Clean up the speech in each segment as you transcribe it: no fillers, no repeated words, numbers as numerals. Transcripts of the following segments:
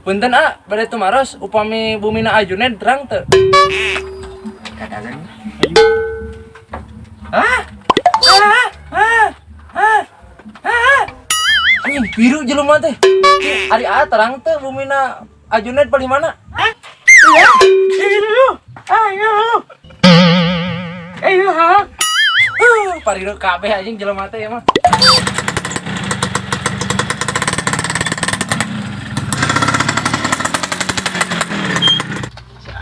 Punten bade tumaros upami bumina Ajunet terang teu. Kadalan. Anjing biru jelema teh. Ari terang teu bumina Ajunet paling mana? Iya. Ayo ha. Parido kabeh anjing jelema teh ya mah.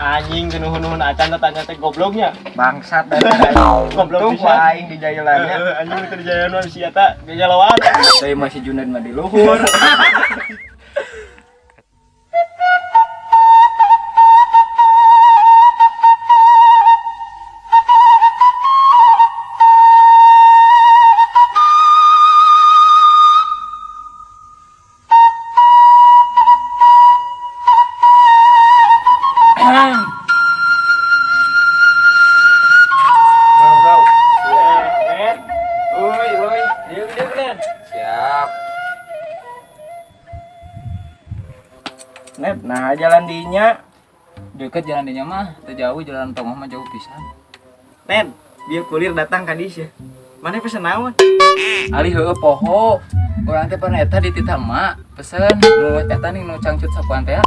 Anjing nuhun-nuhun acan tanya teh gobloknya. Bangsat dan Goblok untung pisan. aing di jayalannya. Anjing itu di jalan manusia tak gaya lawan. Saya masih Junaid mah di luhur. Siap. Net, nah jalan dinya. Deket jalan dinya mah, teu jauh jalan tengah mah jauh pisan. Ten, dia kulir datang ka dieu. Mana pesen naon? Ali heueuh poho. Urang teh pernah eta di titah emak pesen nu eta nih nu cangcut sakuan teh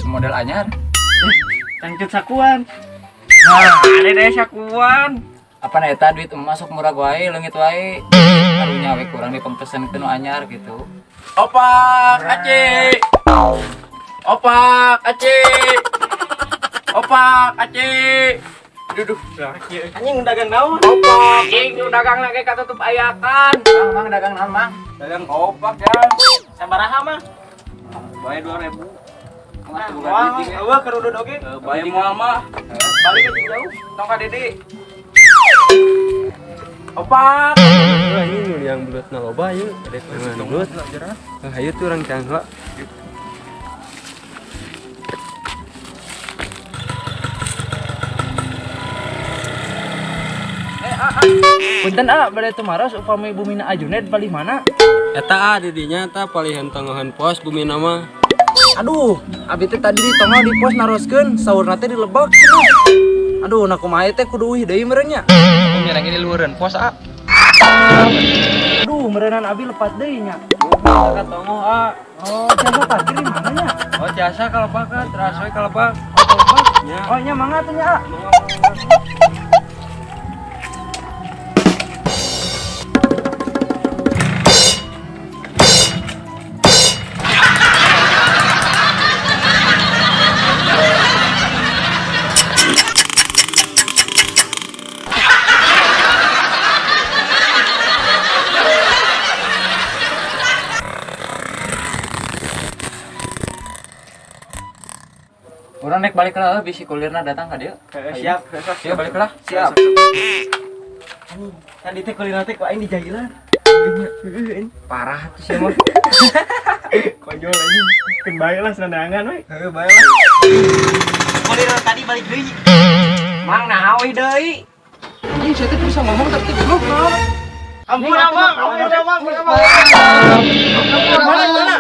model anyar. Cangcut sakuan. Nah, ada deh sakuan. Apa na eta duit emak sok murah wae, leungit wae. Karunya we kurang dipengpesen teh nu anyar gitu. Opak, Aci. Opak, Aci. Opak, Aci. Duduh, Anjing dagang naon? opak, anjing nu dagang lagi katutup ayakan. Mang dagang naon, Mang? Dagang opak ya. Sabaraha mah? Bae 2.000. Nah, wah, eueuh kerudung oge. Bae moal mah. Balik ke jauh. Tong ka Didi. Opak. Ini yang belut na loba yuk, ada tangan belut. Ayo tuh orang cangla. Punten bade tumaros upami bumina Ajunet bali mana? Eta didinya ta palihan tanggahan pos bumi nama. Aduh, abi teh tadi di tongol di pos naroskeun, saurna teh dilebak. Aduh, na kumaha teh kudu euy deui meureun nya. Aku mirang ini luhureun pos a. Aduh, meureunana abi lepat deui nya. Ka tongo Oh, jasa parkir di mana nya? Oh, jasa kalau pakat, rasoi kalau pak. Oh, nya mangga tuh nya. Urang nek balik lah bisi kulirna datang ka dieu. Siap. Siap balik lah. Siap. Tadi teh kuliner teh ku aing di jailan. Parah tuh sih mah. Kojol anjing. Keun bae lah sandangan we. Heuh bae lah. Kuliner tadi balik deui. Mang naha we deui. Anjing saya teh bisa ngomong tapi goblok naon. Ampun abang, ampun abang.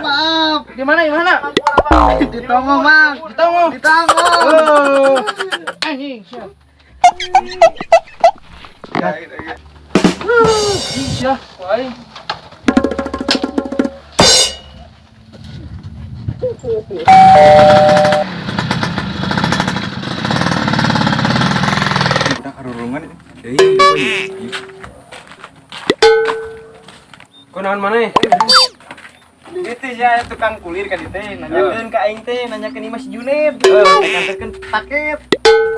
Maaf. Di mana? Di tongo mang. Di Tongo. Di tongo. Oh. Anjing, siap. Iya, wae. Udah karurungan ini. Kau naon mana? Itu ya tukang kulir ka dieu teh, nanyakeun ka aing teh, nanyakeun ieu Mas Juned. Nganterkeun paket.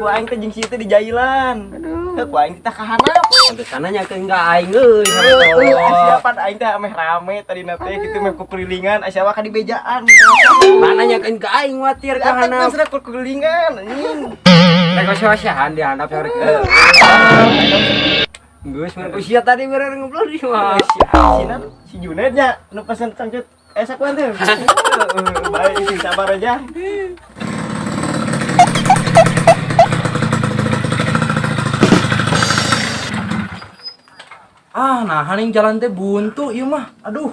Ku aing teh jeung si teh di jailan. Aduh, ku aing teh ka handap. Sana nyakeun ka aing euy. Siapan aing teh ameh rame tadina teh kitu meh kukelilingan, asa wae ka di bejaan. Mana nyakeun ka aing watir ka Ka handap. sana kukelilingan anjing. Nek sia-siaan di handap sore. Geus mun usia tadi bener ngobrol di mah. Si Juned nya nu pesen cangcut sakuan teh. Baik, sing sabar aja. Nah haning jalan teh buntu ieu mah. Aduh.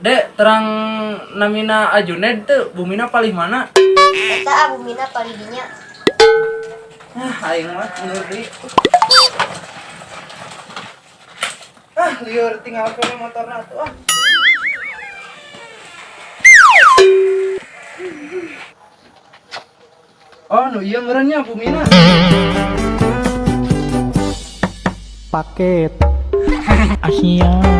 Dek, terang namina Ajuned tuh, bumina paling mana? Eta abumina paling dinya. Aing mah menurut deui. Lieur tinggal ke motorna atuh. Oh, nu ieu meureunnya bumina. Paket Asia